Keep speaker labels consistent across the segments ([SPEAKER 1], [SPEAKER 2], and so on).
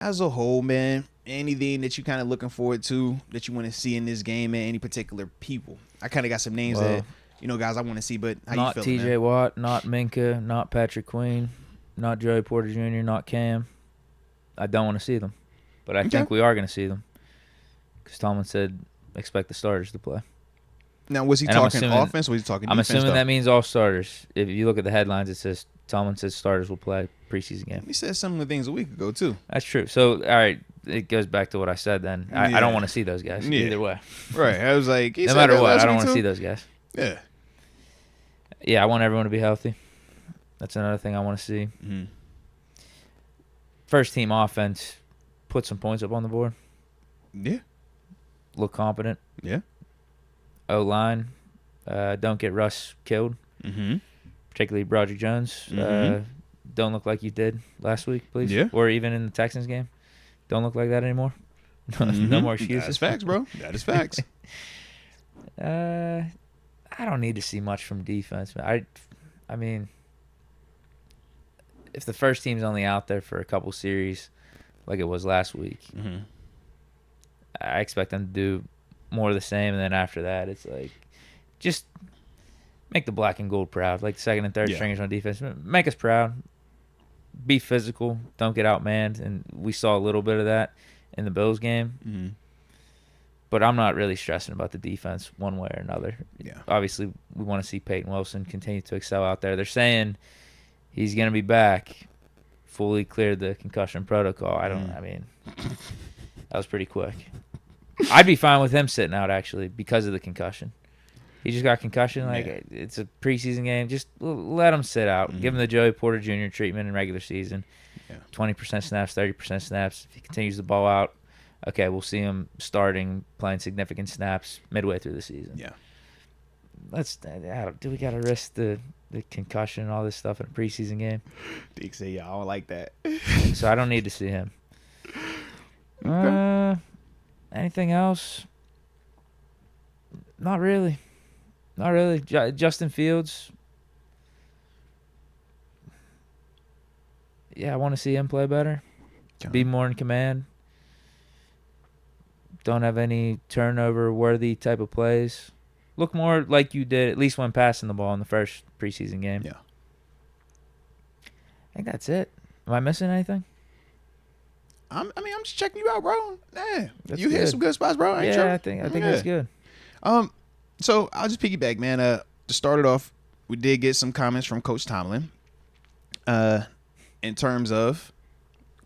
[SPEAKER 1] as a whole, man, anything that you kind of looking forward to that you want to see in this game, man, any particular people? I kind of got some names
[SPEAKER 2] Well,
[SPEAKER 1] that, guys I want to see, but how you
[SPEAKER 2] not
[SPEAKER 1] feeling,
[SPEAKER 2] T.J.
[SPEAKER 1] man?
[SPEAKER 2] Watt, not Minka, not Patrick Queen, not Joey Porter Jr., not Cam. I don't want to see them, but I
[SPEAKER 1] Okay.
[SPEAKER 2] think we are going to see them because Tomlin said expect the starters to play.
[SPEAKER 1] Now, was he
[SPEAKER 2] And I'm
[SPEAKER 1] talking
[SPEAKER 2] assuming-
[SPEAKER 1] offense or was he talking
[SPEAKER 2] I'm
[SPEAKER 1] defense,
[SPEAKER 2] assuming
[SPEAKER 1] though?
[SPEAKER 2] that means all starters. If you look at the headlines, it says Tomlin says starters will play preseason game.
[SPEAKER 1] He said similar things a week ago, too.
[SPEAKER 2] That's true. So, all right, it goes back to what I said then. I
[SPEAKER 1] Yeah.
[SPEAKER 2] don't want to see those guys
[SPEAKER 1] Yeah.
[SPEAKER 2] either way.
[SPEAKER 1] Right. I was like, he
[SPEAKER 2] No
[SPEAKER 1] said
[SPEAKER 2] matter
[SPEAKER 1] that
[SPEAKER 2] what,
[SPEAKER 1] last
[SPEAKER 2] I don't
[SPEAKER 1] week,
[SPEAKER 2] want to see
[SPEAKER 1] too.
[SPEAKER 2] those guys.
[SPEAKER 1] Yeah.
[SPEAKER 2] Yeah, I want everyone to be healthy. That's another thing I want to see.
[SPEAKER 1] Mm-hmm.
[SPEAKER 2] First team offense, put some points up on the board.
[SPEAKER 1] Yeah.
[SPEAKER 2] Look competent.
[SPEAKER 1] Yeah.
[SPEAKER 2] O-line, don't get Russ killed,
[SPEAKER 1] Mm-hmm.
[SPEAKER 2] particularly Broderick Jones.
[SPEAKER 1] Mhm.
[SPEAKER 2] Don't look like you did last week, please.
[SPEAKER 1] Yeah.
[SPEAKER 2] Or even in the Texans game. Don't look like that anymore. No more excuses.
[SPEAKER 1] That's facts, bro. That is facts.
[SPEAKER 2] I don't need to see much from defense. I mean, if the first team's only out there for a couple series, like it was last week,
[SPEAKER 1] Mm-hmm.
[SPEAKER 2] I expect them to do more of the same. And then after that, it's like, just make the black and gold proud. Like the second and third
[SPEAKER 1] Yeah.
[SPEAKER 2] stringers on defense, make us proud. Be physical. Don't get outmanned. And we saw a little bit of that in the Bills game.
[SPEAKER 1] Mm-hmm.
[SPEAKER 2] But I'm not really stressing about the defense one way or another.
[SPEAKER 1] Yeah.
[SPEAKER 2] Obviously, we want to see Peyton Wilson continue to excel out there. They're saying he's going to be back, fully cleared the concussion protocol. I mean, that was pretty quick. I'd be fine with him sitting out, actually, because of the concussion. He just got concussion. It's a preseason game. Just let him sit out.
[SPEAKER 1] Mm-hmm.
[SPEAKER 2] Give him the Joey Porter Jr. treatment in regular season.
[SPEAKER 1] Yeah.
[SPEAKER 2] 20% snaps, 30% snaps. If he continues to ball out, okay, we'll see him starting, playing significant snaps midway through the season.
[SPEAKER 1] Yeah.
[SPEAKER 2] Do we got to risk the concussion and all this stuff in a preseason game?
[SPEAKER 1] Deke said, yeah, I don't like that.
[SPEAKER 2] So I don't need to see him.
[SPEAKER 1] Okay.
[SPEAKER 2] Anything else? Not really. Justin Fields. Yeah, I want to see him play better. Be more in command. Don't have any turnover-worthy type of plays. Look more like you did, at least when passing the ball in the first preseason game.
[SPEAKER 1] Yeah.
[SPEAKER 2] I think that's it. Am I missing anything?
[SPEAKER 1] I'm just checking you out, bro. Yeah.
[SPEAKER 2] That's
[SPEAKER 1] You hit
[SPEAKER 2] good.
[SPEAKER 1] some good spots, bro. I ain't
[SPEAKER 2] Yeah,
[SPEAKER 1] tripping.
[SPEAKER 2] I think that's good.
[SPEAKER 1] So I'll just piggyback, man. To start it off, we did get some comments from Coach Tomlin in terms of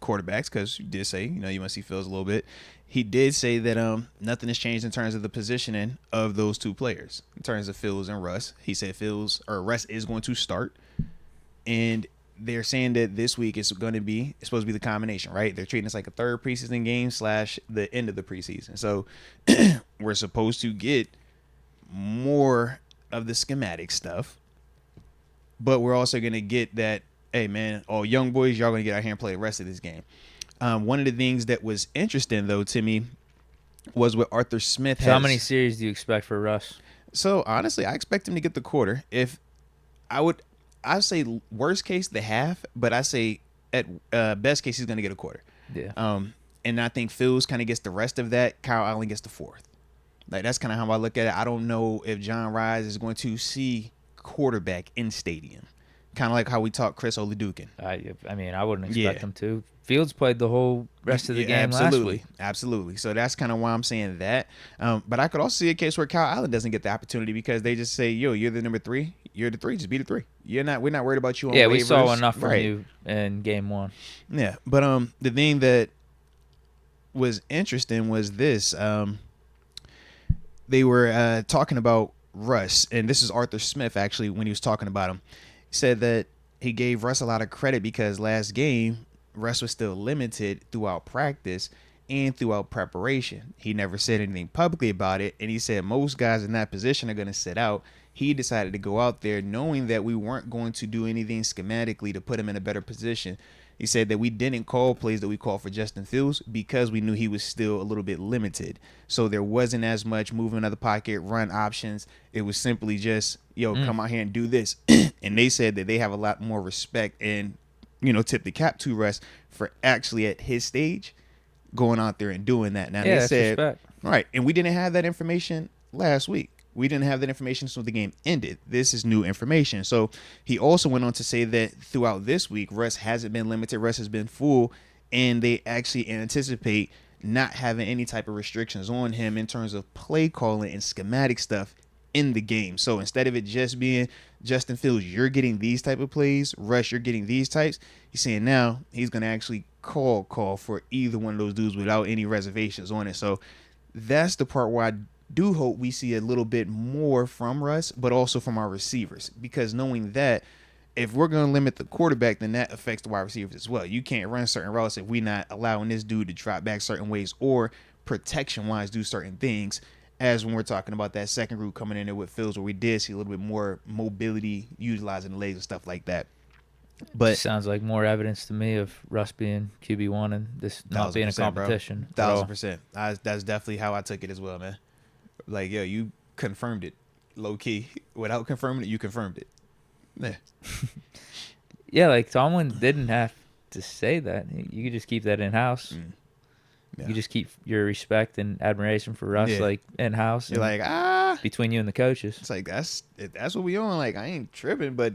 [SPEAKER 1] quarterbacks, because you did say, you must see Fields a little bit. He did say that nothing has changed in terms of the positioning of those two players. In terms of Fields and Russ, he said Russ is going to start, and they're saying that this week it's supposed to be the combination, right? They're treating this like a third preseason game / the end of the preseason. So we're supposed to get more of the schematic stuff, but we're also going to get that, hey, man, all young boys, y'all going to get out here and play the rest of this game. One of the things that was interesting, though, to me was what Arthur Smith has.
[SPEAKER 2] So how many series do you expect for Russ?
[SPEAKER 1] So, honestly, I expect him to get the quarter. I'd say worst case, the half, but I say at best case, he's going to get a quarter.
[SPEAKER 2] Yeah.
[SPEAKER 1] And I think Fields kind of gets the rest of that. Kyle Allen gets the fourth. Like, that's kind of how I look at it. I don't know if John Rise is going to see quarterback in stadium. Kind of like how we talk Chris Oladukin.
[SPEAKER 2] I mean, I wouldn't expect him to. Fields played the whole rest of the game
[SPEAKER 1] absolutely,
[SPEAKER 2] last week.
[SPEAKER 1] Absolutely. So that's kind of why I'm saying that. But I could also see a case where Kyle Allen doesn't get the opportunity because they just say, yo, you're the number 3. You're the 3. Just be the 3. We're not worried about you on waivers.
[SPEAKER 2] We saw enough from you in game 1.
[SPEAKER 1] Yeah. But the thing that was interesting was this. They were talking about Russ, and this is Arthur Smith, actually, when he was talking about him. He said that he gave Russ a lot of credit because last game, Russ was still limited throughout practice and throughout preparation. He never said anything publicly about it, and he said most guys in that position are going to sit out. He decided to go out there knowing that we weren't going to do anything schematically to put him in a better position. He said that we didn't call plays that we called for Justin Fields because we knew he was still a little bit limited. So there wasn't as much movement of the pocket, run options. It was simply just, come out here and do this. And they said that they have a lot more respect and tip the cap to Russ for actually at his stage going out there and doing that. Now
[SPEAKER 2] Yeah,
[SPEAKER 1] they
[SPEAKER 2] that's
[SPEAKER 1] said,
[SPEAKER 2] respect.
[SPEAKER 1] right, and we didn't have that information last week. We didn't have that information until the game ended. This is new information. So he also went on to say that throughout this week, Russ hasn't been limited. Russ has been full, and they actually anticipate not having any type of restrictions on him in terms of play calling and schematic stuff in the game. So instead of it just being Justin Fields, you're getting these type of plays, Russ, you're getting these types, he's saying now he's going to actually call for either one of those dudes without any reservations on it. So that's the part where I do hope we see a little bit more from Russ, but also from our receivers, because knowing that if we're going to limit the quarterback, then that affects the wide receivers as well. You can't run certain routes if we're not allowing this dude to drop back certain ways or protection-wise do certain things, as when we're talking about that second group coming in there with Fields, where we did see a little bit more mobility utilizing the legs and stuff like that. But
[SPEAKER 2] sounds like more evidence to me of Russ being QB1 and this not being a competition.
[SPEAKER 1] 1,000%. That's definitely how I took it as well, man. Like, yo, you confirmed it low key. Without confirming it, you confirmed it. Yeah.
[SPEAKER 2] Yeah, like Tomlin didn't have to say that. You could just keep that in house. Yeah. You just keep your respect and admiration for Russ like in house.
[SPEAKER 1] You're like,
[SPEAKER 2] between you and the coaches.
[SPEAKER 1] It's like that's what we on. Like, I ain't tripping, but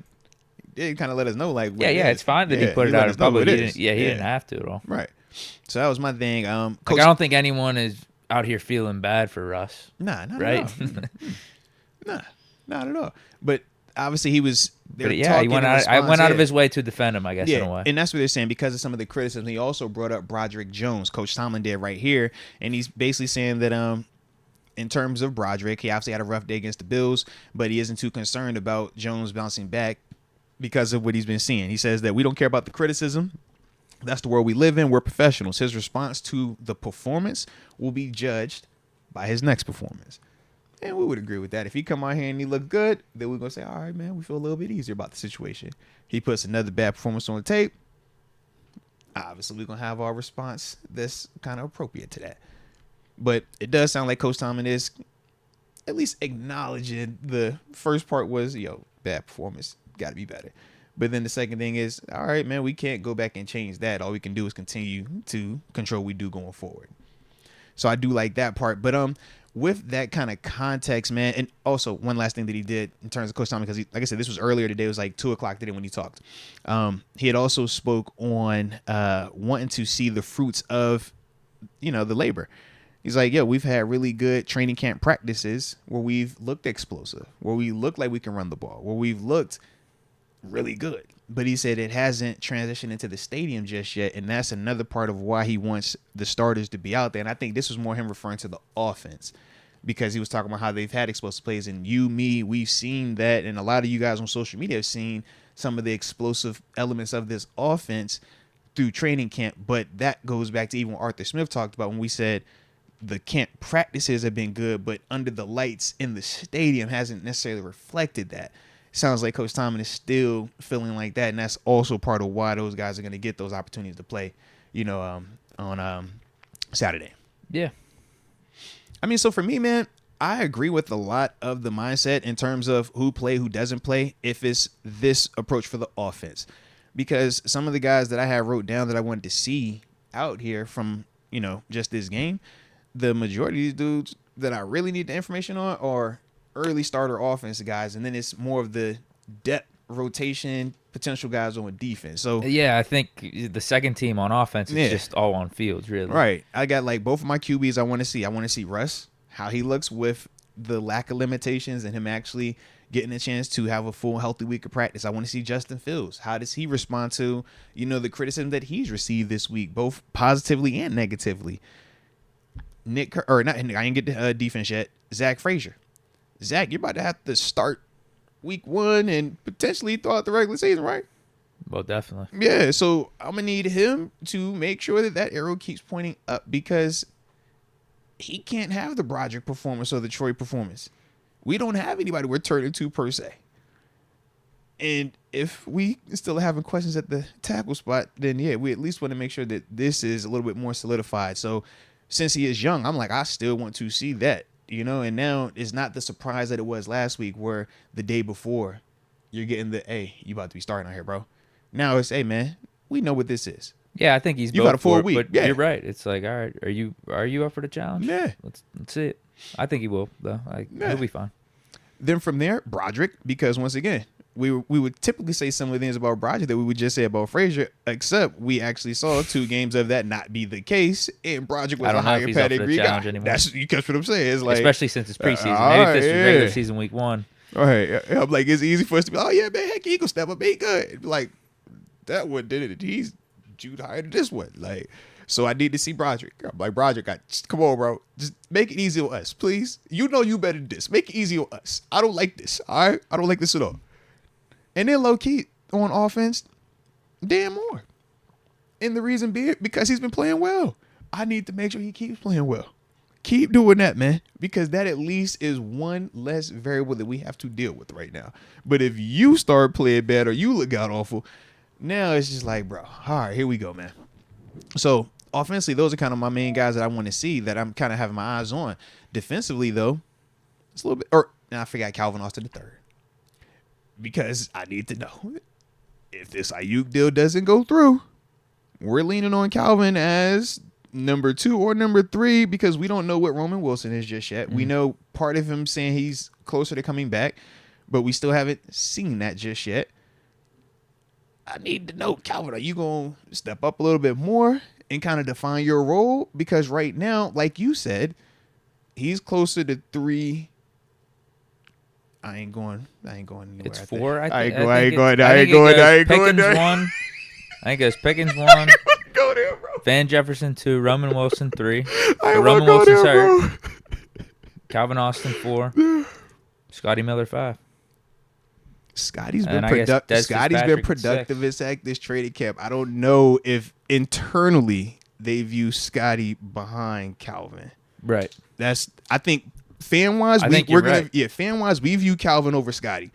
[SPEAKER 1] he did kind of let us know. Like,
[SPEAKER 2] it's fine that he put it out in public. He didn't have to at all.
[SPEAKER 1] Right. So that was my thing.
[SPEAKER 2] Coach, I don't think anyone is out here feeling bad for Russ.
[SPEAKER 1] Nah, not
[SPEAKER 2] right?
[SPEAKER 1] at all. Nah, not at all. But obviously he was.
[SPEAKER 2] But he went out of his way to defend him, I guess, in a way.
[SPEAKER 1] And that's what they're saying because of some of the criticism. He also brought up Broderick Jones. Coach Tomlin did right here, and he's basically saying that in terms of Broderick, he obviously had a rough day against the Bills, but he isn't too concerned about Jones bouncing back because of what he's been seeing. He says that we don't care about the criticism. That's the world we live in. We're professionals. His response to the performance will be judged by his next performance. And we would agree with that. If he come out here and he look good, then we're going to say, all right, man, we feel a little bit easier about the situation. He puts another bad performance on the tape. Obviously, we're going to have our response that's kind of appropriate to that. But it does sound like Coach Tomlin is at least acknowledging the first part was, bad performance, got to be better. But then the second thing is, all right, man, we can't go back and change that. All we can do is continue to control what we do going forward. So I do like that part. But with that kind of context, man, and also one last thing that he did in terms of Coach Tomlin, because like I said, this was earlier today. It was like 2 o'clock today when he talked. He had also spoke on wanting to see the fruits of, the labor. He's like, we've had really good training camp practices where we've looked explosive, where we look like we can run the ball, where we've looked really good. But he said it hasn't transitioned into the stadium just yet, and that's another part of why he wants the starters to be out there. And I think this was more him referring to the offense, because he was talking about how they've had explosive plays, and we've seen that, and a lot of you guys on social media have seen some of the explosive elements of this offense through training camp. But that goes back to even what Arthur Smith talked about when we said the camp practices have been good, but under the lights in the stadium hasn't necessarily reflected that. Sounds like Coach Tomlin is still feeling like that, and that's also part of why those guys are going to get those opportunities to play, on Saturday.
[SPEAKER 2] Yeah.
[SPEAKER 1] I mean, so for me, man, I agree with a lot of the mindset in terms of who doesn't play, if it's this approach for the offense. Because some of the guys that I have wrote down that I wanted to see out here from, just this game, the majority of these dudes that I really need the information on are early starter offense guys, and then it's more of the depth rotation potential guys on defense. So
[SPEAKER 2] I think the second team on offense is just all on fields, really.
[SPEAKER 1] Right. I got like both of my QBs I want to see. I want to see Russ, how he looks with the lack of limitations and him actually getting a chance to have a full healthy week of practice. I want to see Justin Fields. How does he respond to, the criticism that he's received this week, both positively and negatively? I didn't get the defense yet. Zach Frazier. Zach, you're about to have to start week 1 and potentially throughout the regular season, right?
[SPEAKER 2] Well, definitely.
[SPEAKER 1] Yeah, so I'm going to need him to make sure that arrow keeps pointing up, because he can't have the Broderick performance or the Troy performance. We don't have anybody we're turning to per se. And if we still having questions at the tackle spot, then we at least want to make sure that this is a little bit more solidified. So since he is young, I'm like, I still want to see that. And now it's not the surprise that it was last week where the day before you're getting the, hey, you about to be starting out here, bro. Now it's, hey, man, we know what this is.
[SPEAKER 2] Yeah, I think he's
[SPEAKER 1] You
[SPEAKER 2] built
[SPEAKER 1] got a full
[SPEAKER 2] for it,
[SPEAKER 1] week.
[SPEAKER 2] but
[SPEAKER 1] Yeah.
[SPEAKER 2] you're right. It's like, all right, are you up for the challenge?
[SPEAKER 1] Yeah.
[SPEAKER 2] Let's see it. I think he will, though. He'll be fine.
[SPEAKER 1] Then from there, Broderick, because once again, we would typically say similar things about Broderick that we would just say about Frazier, except we actually saw 2 games of that not be the case, and Broderick was
[SPEAKER 2] I
[SPEAKER 1] a
[SPEAKER 2] don't know if
[SPEAKER 1] higher
[SPEAKER 2] he's up for the
[SPEAKER 1] pedigree
[SPEAKER 2] challenge
[SPEAKER 1] guy.
[SPEAKER 2] anymore.
[SPEAKER 1] That's you catch what I'm saying. It's like,
[SPEAKER 2] Especially since it's preseason.
[SPEAKER 1] all
[SPEAKER 2] Maybe if
[SPEAKER 1] right,
[SPEAKER 2] this was regular
[SPEAKER 1] yeah.
[SPEAKER 2] season week 1.
[SPEAKER 1] all right, I'm like, it's easy for us to be, oh yeah, man, heck, he gonna step up, he good. Like that one did it. He's Jude higher than this one. Like, so I need to see Broderick. I'm like, Broderick, come on, bro. Just make it easy on us, please. You know you better than this. Make it easy on us. I don't like this. All right? I don't like this at all. And then low key on offense, Dan Moore. And the reason being because he's been playing well. I need to make sure he keeps playing well. Keep doing that, man, because that at least is one less variable that we have to deal with right now. But if you start playing bad or you look out awful, now it's just like, bro, all right, here we go, man. So offensively, those are kind of my main guys that I want to see that I'm kind of having my eyes on. Defensively, though, it's a little bit. I forgot Calvin Austin III, because I need to know if this Ayuk deal doesn't go through. We're leaning on Calvin as number 2 or number 3 because we don't know what Roman Wilson is just yet. We know part of him saying he's closer to coming back, but we still haven't seen that just yet. I need to know, Calvin, are you going to step up a little bit more and kind of define your role? Because right now, like you said, he's closer to 3. I ain't going anywhere.
[SPEAKER 2] It's 4, I think.
[SPEAKER 1] I ain't going.
[SPEAKER 2] Pickens 1. I think it's Pickens 1.
[SPEAKER 1] Go there, bro.
[SPEAKER 2] Van Jefferson 2. Roman Wilson 3.
[SPEAKER 1] I ain't
[SPEAKER 2] Roman
[SPEAKER 1] wanna go
[SPEAKER 2] Wilson's
[SPEAKER 1] there, bro.
[SPEAKER 2] hurt. Calvin Austin 4. Scotty Miller 5.
[SPEAKER 1] Scotty's
[SPEAKER 2] And
[SPEAKER 1] been
[SPEAKER 2] I guess Des
[SPEAKER 1] Scotty's been
[SPEAKER 2] Fitzpatrick
[SPEAKER 1] productive as heck this trading camp. I don't know if internally they view Scotty behind Calvin.
[SPEAKER 2] Right.
[SPEAKER 1] I think fan wise, fan wise, we view Calvin over Scotty.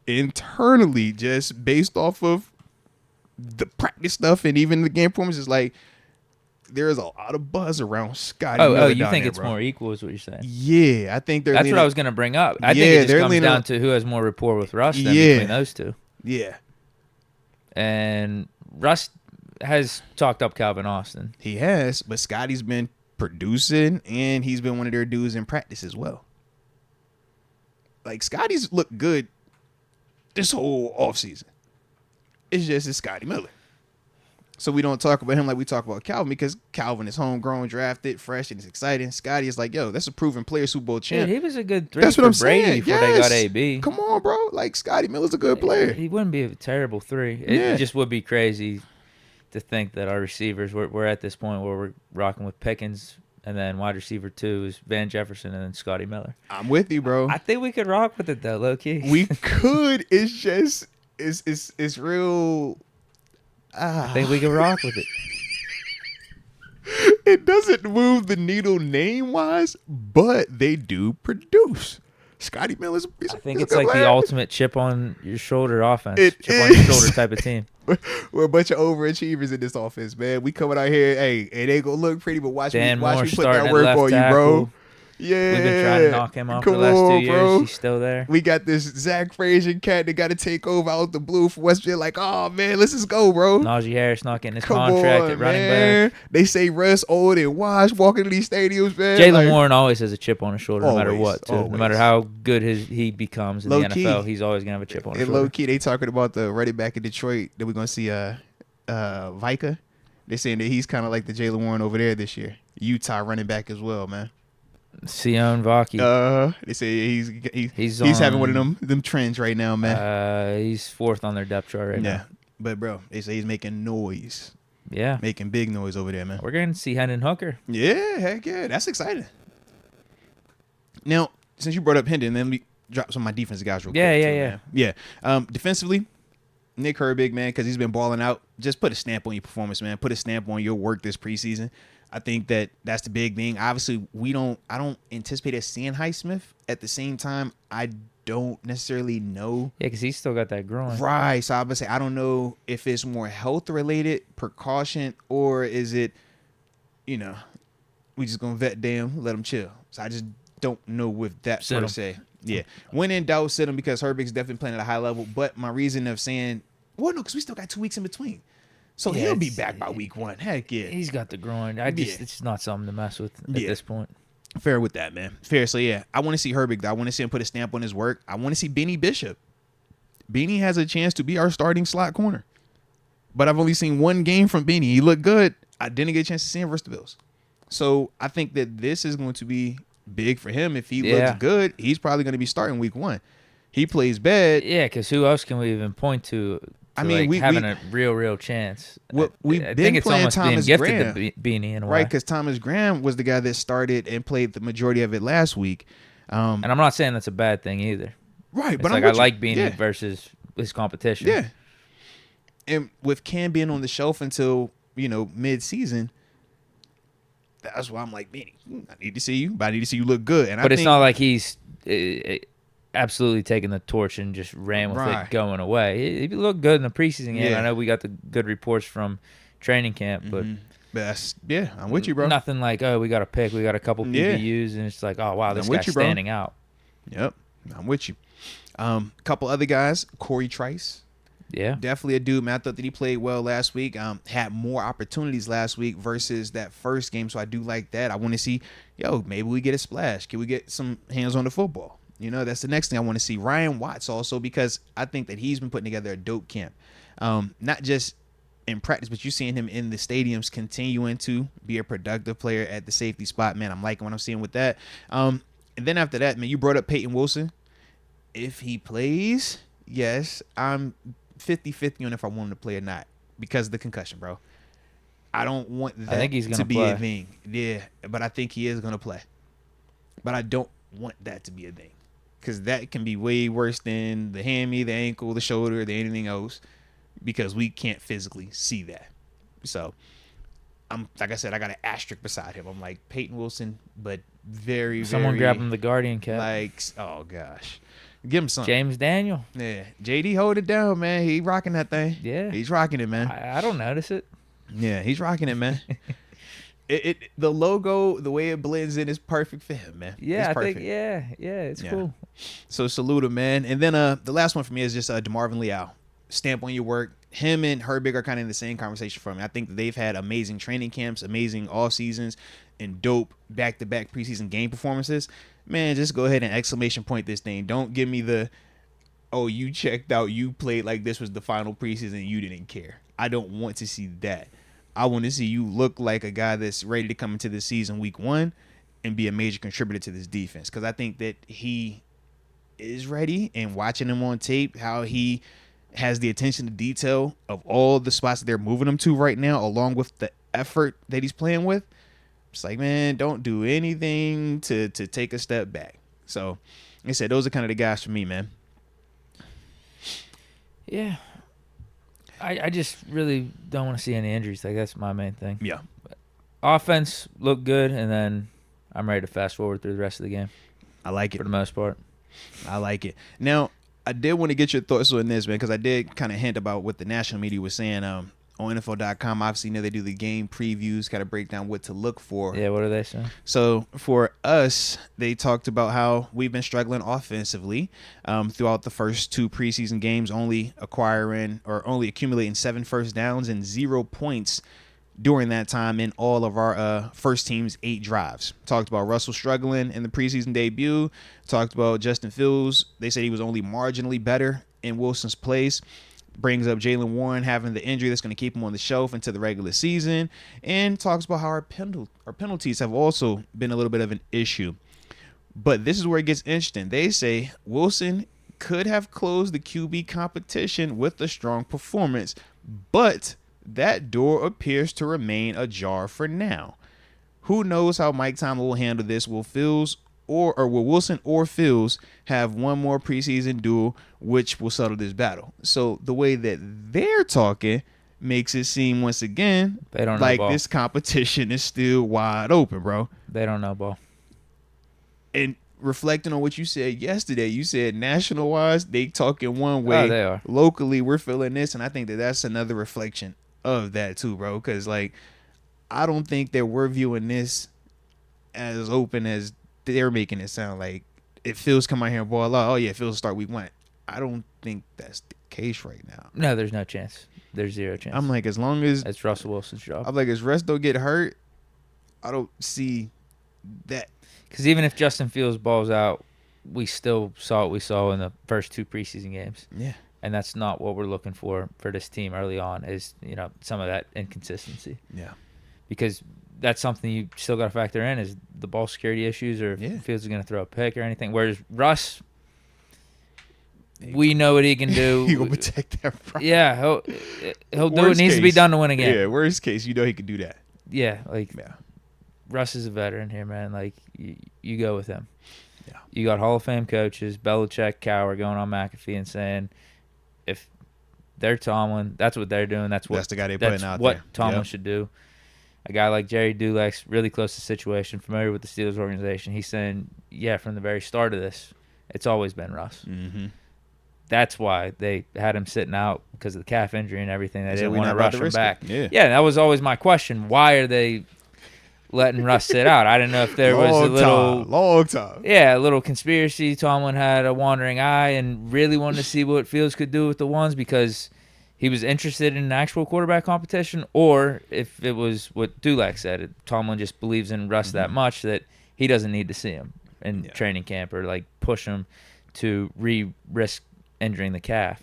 [SPEAKER 1] Internally, just based off of the practice stuff and even the game performance, is like there's a lot of buzz around Scotty.
[SPEAKER 2] Oh, you think it's more equal, is what you're saying?
[SPEAKER 1] Yeah, I think
[SPEAKER 2] that's what I was going to bring up. I think it just comes down to who has more rapport with Russ than between those two.
[SPEAKER 1] Yeah,
[SPEAKER 2] and Russ has talked up Calvin Austin.
[SPEAKER 1] He has, but Scotty's been producing, and he's been one of their dudes in practice as well. Like, Scotty's looked good this whole offseason. It's just Scotty Miller. So we don't talk about him like we talk about Calvin, because Calvin is homegrown, drafted, fresh, and it's exciting. Scotty is like, yo, that's a proven player, Super Bowl champ.
[SPEAKER 2] Dude, he was a good 3
[SPEAKER 1] that's
[SPEAKER 2] for
[SPEAKER 1] what I'm
[SPEAKER 2] Brady
[SPEAKER 1] saying.
[SPEAKER 2] before they got AB.
[SPEAKER 1] Come on, bro. Like, Scotty Miller's a good player.
[SPEAKER 2] He wouldn't be a terrible 3. It just would be crazy to think that our receivers, we're at this point where we're rocking with Pickens, and then wide receiver 2 is Van Jefferson, and then Scotty Miller.
[SPEAKER 1] I'm with you, bro.
[SPEAKER 2] I think we could rock with it, though, low-key.
[SPEAKER 1] We could. It's just, it's real.
[SPEAKER 2] I think we can rock with it.
[SPEAKER 1] It doesn't move the needle name-wise, but they do produce. Scotty Miller's
[SPEAKER 2] I think it's
[SPEAKER 1] a good
[SPEAKER 2] like
[SPEAKER 1] player.
[SPEAKER 2] the ultimate chip on your shoulder offense.
[SPEAKER 1] It
[SPEAKER 2] chip on your
[SPEAKER 1] is.
[SPEAKER 2] shoulder type of team.
[SPEAKER 1] We're a bunch of overachievers in this offense, man. We coming out here, hey, it ain't gonna look pretty, but watch
[SPEAKER 2] Dan
[SPEAKER 1] me
[SPEAKER 2] Moore
[SPEAKER 1] put
[SPEAKER 2] starting
[SPEAKER 1] that
[SPEAKER 2] at
[SPEAKER 1] work
[SPEAKER 2] left
[SPEAKER 1] on you, bro.
[SPEAKER 2] tackle.
[SPEAKER 1] Yeah,
[SPEAKER 2] We've been trying to knock him off for the last 2 years.
[SPEAKER 1] Bro.
[SPEAKER 2] He's still there.
[SPEAKER 1] We got this Zach Frazier cat that got to take over out the blue for West Virginia. Like, oh man, let's just go, bro.
[SPEAKER 2] Najee Harris not getting his
[SPEAKER 1] Come
[SPEAKER 2] contract
[SPEAKER 1] on,
[SPEAKER 2] at running
[SPEAKER 1] man.
[SPEAKER 2] back.
[SPEAKER 1] They say Russ old and washed walking to these stadiums, man.
[SPEAKER 2] Jalen
[SPEAKER 1] Like,
[SPEAKER 2] Warren always has a chip on his shoulder, no matter
[SPEAKER 1] Always,
[SPEAKER 2] what. Too.
[SPEAKER 1] always.
[SPEAKER 2] No matter how good he becomes in the
[SPEAKER 1] Low-key.
[SPEAKER 2] NFL, he's always gonna have a chip on his
[SPEAKER 1] and
[SPEAKER 2] shoulder.
[SPEAKER 1] low key, they talking about the running back in Detroit that we're gonna see. Vika. They're saying that he's kind of like the Jalen Warren over there this year. Utah running back as well, man.
[SPEAKER 2] Sion Vaki.
[SPEAKER 1] They say he's
[SPEAKER 2] on,
[SPEAKER 1] having one of them trends right now, man.
[SPEAKER 2] He's 4th on their depth chart right now.
[SPEAKER 1] But bro, they say he's making noise.
[SPEAKER 2] Yeah,
[SPEAKER 1] Making big noise over there, man.
[SPEAKER 2] we're gonna see Hendon Hooker.
[SPEAKER 1] Yeah, heck yeah, that's exciting. Now, since you brought up Hendon, then we drop some of my defensive guys real quick. Yeah. Defensively, Nick Herbig, man, because he's been balling out. Just put a stamp on your performance, man. Put a stamp on your work this preseason. I think that's the big thing. Obviously, I don't anticipate us seeing Highsmith. At the same time, I don't necessarily know.
[SPEAKER 2] Yeah, because he's still got that groin.
[SPEAKER 1] Right. So I would say I don't know if it's more health related, precaution, or is it, we just gonna vet them, let them chill. So I just don't know with that
[SPEAKER 2] Sit
[SPEAKER 1] per
[SPEAKER 2] 'em.
[SPEAKER 1] se. Yeah. When in doubt, sit him, because Herbig's definitely playing at a high level. But my reason of saying, well, no, because we still got 2 weeks in between. So
[SPEAKER 2] Yeah,
[SPEAKER 1] he'll be
[SPEAKER 2] it's-
[SPEAKER 1] back by week 1. Heck yeah.
[SPEAKER 2] He's got the groin.
[SPEAKER 1] Yeah.
[SPEAKER 2] It's not something to mess with at
[SPEAKER 1] Yeah.
[SPEAKER 2] this point.
[SPEAKER 1] Fair with that, man. Fair. So, yeah, I want to see Herbig, though. I want to see him put a stamp on his work. I want to see Benny Bishop. Benny has a chance to be our starting slot corner. But I've only seen one game from Benny. He looked good. I didn't get a chance to see him versus the Bills. So, I think that this is going to be big for him. If he looks good, he's probably going to be starting week 1. He plays bad.
[SPEAKER 2] Yeah, because who else can we even point to?
[SPEAKER 1] I mean,
[SPEAKER 2] like having a real chance.
[SPEAKER 1] We've
[SPEAKER 2] I
[SPEAKER 1] been
[SPEAKER 2] think it's
[SPEAKER 1] playing
[SPEAKER 2] almost
[SPEAKER 1] Thomas
[SPEAKER 2] being
[SPEAKER 1] Graham.
[SPEAKER 2] gifted to Beanie in a way.
[SPEAKER 1] Right, because Thomas Graham was the guy that started and played the majority of it last week.
[SPEAKER 2] And I'm not saying that's a bad thing either.
[SPEAKER 1] Right,
[SPEAKER 2] It's
[SPEAKER 1] but
[SPEAKER 2] like
[SPEAKER 1] I'm
[SPEAKER 2] I
[SPEAKER 1] with you.
[SPEAKER 2] like Beanie
[SPEAKER 1] Yeah.
[SPEAKER 2] versus his competition.
[SPEAKER 1] Yeah. And with Cam being on the shelf until, mid-season, that's why I'm like, Beanie, I need to see you, but I need to see you look good. And
[SPEAKER 2] But
[SPEAKER 1] I
[SPEAKER 2] it's
[SPEAKER 1] think,
[SPEAKER 2] not like he's absolutely taking the torch and just ran with
[SPEAKER 1] Right.
[SPEAKER 2] it going away. He looked good in the preseason game.
[SPEAKER 1] Yeah.
[SPEAKER 2] I know we got the good reports from training camp, but
[SPEAKER 1] but I'm with you, bro.
[SPEAKER 2] nothing like, oh, we got a pick, we got a couple
[SPEAKER 1] Yeah.
[SPEAKER 2] PBUs, and it's like, oh, wow, this
[SPEAKER 1] I'm with
[SPEAKER 2] guy's
[SPEAKER 1] you, bro.
[SPEAKER 2] standing out.
[SPEAKER 1] Yep, I'm with you. Couple other guys, Corey Trice.
[SPEAKER 2] Yeah.
[SPEAKER 1] Definitely a dude, man. I thought that he played well last week. Had more opportunities last week versus that first game, so I do like that. I want to see, maybe we get a splash. Can we get some hands on the football? That's the next thing I want to see. Ryan Watts also, because I think that he's been putting together a dope camp. Not just in practice, but you're seeing him in the stadiums continuing to be a productive player at the safety spot. Man, I'm liking what I'm seeing with that. And then after that, man, you brought up Peyton Wilson. If he plays, yes, I'm 50-50 on if I want him to play or not because of the concussion, bro. I don't want that
[SPEAKER 2] I think he's
[SPEAKER 1] to
[SPEAKER 2] gonna
[SPEAKER 1] be
[SPEAKER 2] play.
[SPEAKER 1] a thing. Yeah, but I think he is going to play. But I don't want that to be a thing because that can be way worse than the hammy, the ankle, the shoulder, the anything else because we can't physically see that. So, like I said, I got an asterisk beside him. I'm like Peyton Wilson, but very,
[SPEAKER 2] Someone
[SPEAKER 1] very,
[SPEAKER 2] grab him the Guardian cap.
[SPEAKER 1] like, oh gosh. Give him something.
[SPEAKER 2] James Daniel.
[SPEAKER 1] Yeah, JD, hold it down, man. He rocking that thing.
[SPEAKER 2] Yeah.
[SPEAKER 1] He's rocking it, man.
[SPEAKER 2] I don't notice it.
[SPEAKER 1] Yeah, he's rocking it, man. The logo, the way it blends in, is perfect for him, man.
[SPEAKER 2] Yeah,
[SPEAKER 1] it's
[SPEAKER 2] I
[SPEAKER 1] perfect.
[SPEAKER 2] think, it's
[SPEAKER 1] Yeah.
[SPEAKER 2] cool.
[SPEAKER 1] So salute him, man. And then the last one for me is just DeMarvin Leal. Stamp on your work. Him and Herbig are kind of in the same conversation for me. I think that they've had amazing training camps, amazing off seasons, and dope back-to-back preseason game performances. Man, just go ahead and exclamation point this thing. Don't give me the, oh, you checked out, you played like this was the final preseason and you didn't care. I don't want to see that. I want to see you look like a guy that's ready to come into the season week 1 and be a major contributor to this defense. Because I think that he is ready, and watching him on tape, how he has the attention to detail of all the spots that they're moving him to right now, along with the effort that he's playing with. It's like, man, don't do anything to take a step back. So, like I said, those are kind of the guys for me, man.
[SPEAKER 2] Yeah. I just really don't want to see any injuries. Like, that's my main thing.
[SPEAKER 1] Yeah.
[SPEAKER 2] Offense looked good, and then I'm ready to fast forward through the rest of the game
[SPEAKER 1] I like
[SPEAKER 2] for
[SPEAKER 1] it.
[SPEAKER 2] the most part.
[SPEAKER 1] I like it. Now, I did want to get your thoughts on this, man, because I did kind of hint about what the national media was saying. On NFL.com, obviously, they do the game previews, kind of break down what to look for.
[SPEAKER 2] Yeah, what are they saying?
[SPEAKER 1] So for us, they talked about how we've been struggling offensively throughout the first 2 preseason games, only accumulating 7 first downs and 0 points during that time in all of our first team's 8 drives. Talked about Russell struggling in the preseason debut. Talked about Justin Fields. They said he was only marginally better in Wilson's place. Brings up Jaylen Warren having the injury that's going to keep him on the shelf into the regular season, and talks about how our penalties have also been a little bit of an issue. But this is where it gets interesting. They say Wilson could have closed the QB competition with a strong performance, but that door appears to remain ajar for now. Who knows how Mike Tomlin will handle this? Will Wilson or Fields have one more preseason duel, which will settle this battle? So the way that they're talking makes it seem once again
[SPEAKER 2] They don't know
[SPEAKER 1] like
[SPEAKER 2] ball.
[SPEAKER 1] this competition is still wide open, bro.
[SPEAKER 2] They don't know ball.
[SPEAKER 1] And reflecting on what you said yesterday, you said national wise they talking one way.
[SPEAKER 2] Oh, they are.
[SPEAKER 1] Locally, we're feeling this, and I think that that's another reflection of that too, bro. Because like, I don't think that we're viewing this as open as they're making it sound like. If Fields come out here and ball out, oh yeah, Fields start week 1. I don't think that's the case right now.
[SPEAKER 2] No, there's no chance. There's zero chance.
[SPEAKER 1] I'm like, as long as
[SPEAKER 2] That's Russell Wilson's job.
[SPEAKER 1] I'm like, as Russ don't get hurt, I don't see that.
[SPEAKER 2] Because even if Justin Fields balls out, we still saw what we saw in the first 2 preseason games.
[SPEAKER 1] Yeah.
[SPEAKER 2] And that's not what we're looking for this team early on is, some of that inconsistency.
[SPEAKER 1] Yeah.
[SPEAKER 2] Because that's something you still got to factor in is the ball security issues or if Fields is going to throw a pick or anything. Whereas Russ, we know what he can do.
[SPEAKER 1] He will protect that.
[SPEAKER 2] Yeah, he'll do what needs to be done to win a game.
[SPEAKER 1] Yeah, worst case, he can do that.
[SPEAKER 2] Yeah, Russ is a veteran here, man. Like, you go with him.
[SPEAKER 1] Yeah.
[SPEAKER 2] You got Hall of Fame coaches, Belichick, Cowher going on McAfee and saying, if they're Tomlin, that's what they're doing. That's the guy they're putting out there. That's what Tomlin should do. A guy like Jerry Dulac, really close to the situation, familiar with the Steelers organization. He's saying, from the very start of this, it's always been Russ.
[SPEAKER 1] Mm-hmm.
[SPEAKER 2] That's why they had him sitting out because of the calf injury and everything. They didn't want to rush him back.
[SPEAKER 1] Yeah,
[SPEAKER 2] that was always my question. Why are they letting Russ sit out? I didn't know if there was a
[SPEAKER 1] long time.
[SPEAKER 2] Yeah, a little conspiracy. Tomlin had a wandering eye and really wanted to see what Fields could do with the ones because he was interested in an actual quarterback competition, or if it was what Dulac said, Tomlin just believes in Russ that much that he doesn't need to see him in training camp or push him to risk injuring the calf.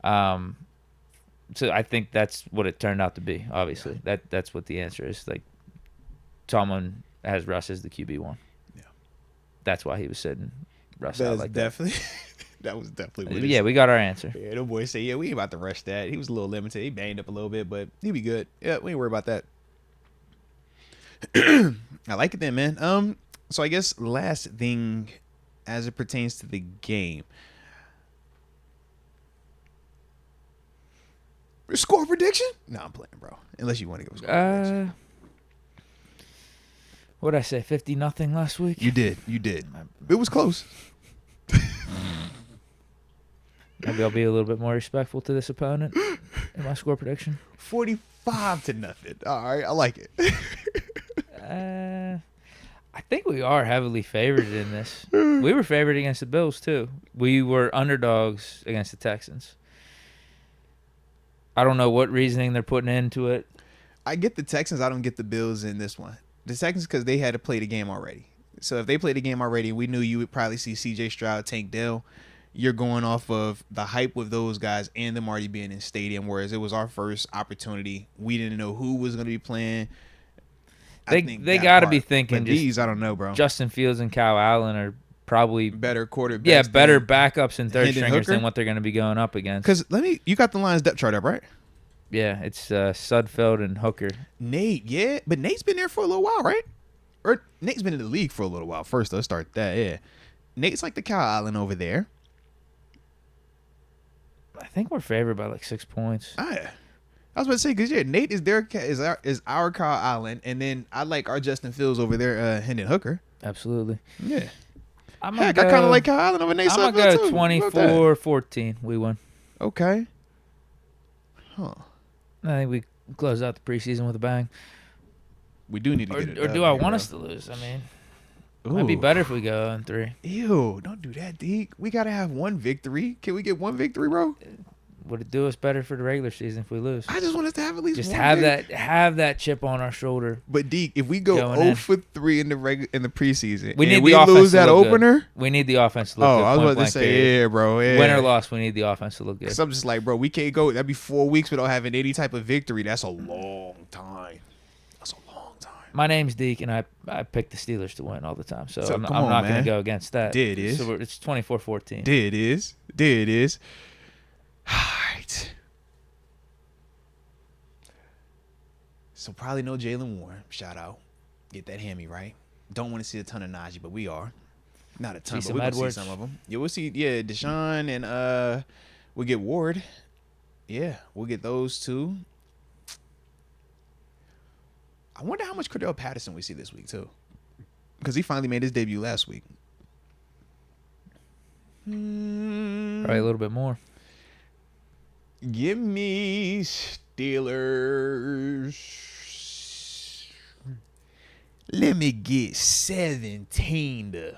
[SPEAKER 2] So I think that's what it turned out to be. Obviously, that's what the answer is. Tomlin has Russ as the QB1. Yeah, that's why he was sitting Russ out like that.
[SPEAKER 1] That was definitely.
[SPEAKER 2] What we got our answer.
[SPEAKER 1] Yeah, the boys say, we ain't about to rush that. He was a little limited. He banged up a little bit, but he'll be good. Yeah, we ain't worry about that. I like it then, man. So I guess last thing, as it pertains to the game. Score prediction? No, I'm playing, bro. Unless you want to go score prediction.
[SPEAKER 2] What did I say? 50-0 last week?
[SPEAKER 1] You did. It was close.
[SPEAKER 2] Maybe I'll be a little bit more respectful to this opponent in my score prediction.
[SPEAKER 1] 45-0. All right, I like it.
[SPEAKER 2] I think we are heavily favored in this. We were favored against the Bills, too. We were underdogs against the Texans. I don't know what reasoning they're putting into it.
[SPEAKER 1] I get the Texans. I don't get the Bills in this one. The Texans because they had to play the game already. So if they played the game already, we knew you would probably see C.J. Stroud, Tank Dell. You're going off of the hype with those guys and them already being in stadium, whereas it was our first opportunity. We didn't know who was going to be playing.
[SPEAKER 2] They got to be thinking.
[SPEAKER 1] But these, I don't know, bro.
[SPEAKER 2] Justin Fields and Kyle Allen are probably
[SPEAKER 1] better quarterbacks.
[SPEAKER 2] Yeah, better backups and third stringers than what they're going to be going up against.
[SPEAKER 1] Because you got the Lions depth chart up, right?
[SPEAKER 2] Yeah, it's Sudfeld and Hooker.
[SPEAKER 1] Nate, yeah, but Nate's been there for a little while, right? Or Nate's been in the league for a little while. First, let's start that. Yeah, Nate's like the Kyle Allen over there.
[SPEAKER 2] I think we're favored by 6 points.
[SPEAKER 1] Yeah. I was about to say because Nate is our Kyle Allen, and then I like our Justin Fields over there, Hendon Hooker.
[SPEAKER 2] Absolutely.
[SPEAKER 1] Yeah. I kind of like Kyle Allen over Nate.
[SPEAKER 2] I'm gonna go 24-14. We win.
[SPEAKER 1] Okay. Huh.
[SPEAKER 2] I think we close out the preseason with a bang.
[SPEAKER 1] We do need to get it.
[SPEAKER 2] Or do I want us to lose? I mean, it might be better if we go 0-3.
[SPEAKER 1] Ew! Don't do that, Deke. We gotta have one victory. Can we get one victory, bro?
[SPEAKER 2] Would it do us better for the regular season if we lose?
[SPEAKER 1] I just want us to have at least one.
[SPEAKER 2] Have that chip on our shoulder.
[SPEAKER 1] But Deke, if we go 0-3 in the preseason,
[SPEAKER 2] we
[SPEAKER 1] lose that opener.
[SPEAKER 2] Good. We need the offense to look good.
[SPEAKER 1] Oh, I was about to say, yeah, bro. Yeah.
[SPEAKER 2] Win or loss, we need the offense to look good.
[SPEAKER 1] Because I'm just like, bro, we can't go. That'd be 4 weeks without having any type of victory. That's a long time.
[SPEAKER 2] My name's Deke, and I pick the Steelers to win all the time, so I'm not going to go against that.
[SPEAKER 1] There it is.
[SPEAKER 2] So it's 24-14.
[SPEAKER 1] There it is. All right. So probably no Jalen Warren. Shout out. Get that hammy right. Don't want to see a ton of Najee, but we are. Not a ton, but we'll see some of them. Yeah, we'll see. Yeah, Deshaun and we'll get Ward. Yeah, we'll get those two. I wonder how much Cordell Patterson we see this week too, because he finally made his debut last week.
[SPEAKER 2] Probably a little bit more.
[SPEAKER 1] Give me Steelers. Let me get 17-9.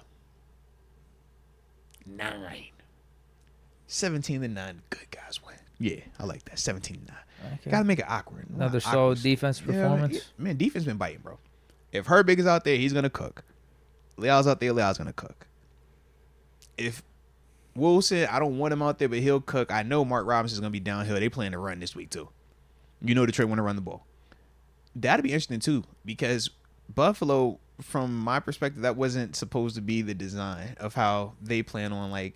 [SPEAKER 1] 17-9. Good guys win. Yeah, I like that. 17-9.
[SPEAKER 2] Okay.
[SPEAKER 1] Gotta make it awkward.
[SPEAKER 2] Another solid defense performance.
[SPEAKER 1] Yeah, man, defense been biting, bro. If Herbig is out there, he's gonna cook. Leal's out there, Leal's gonna cook. If Wilson, I don't want him out there, but he'll cook. I know Mark Robinson's gonna be downhill. They plan to run this week too. You know Detroit want to run the ball. That'd be interesting too, because Buffalo, from my perspective, that wasn't supposed to be the design of how they plan on like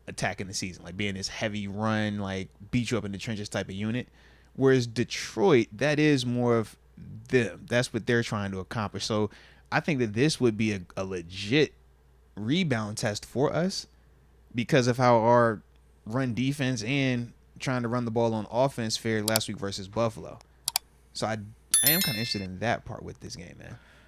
[SPEAKER 1] attacking the season, like being this heavy run, like beat you up in the trenches type of unit. Whereas Detroit, that is more of them. That's what they're trying to accomplish. So I think that this would be a legit rebound test for us because of how our run defense and trying to run the ball on offense fared last week versus Buffalo. So I am kind of interested in that part with this game, man.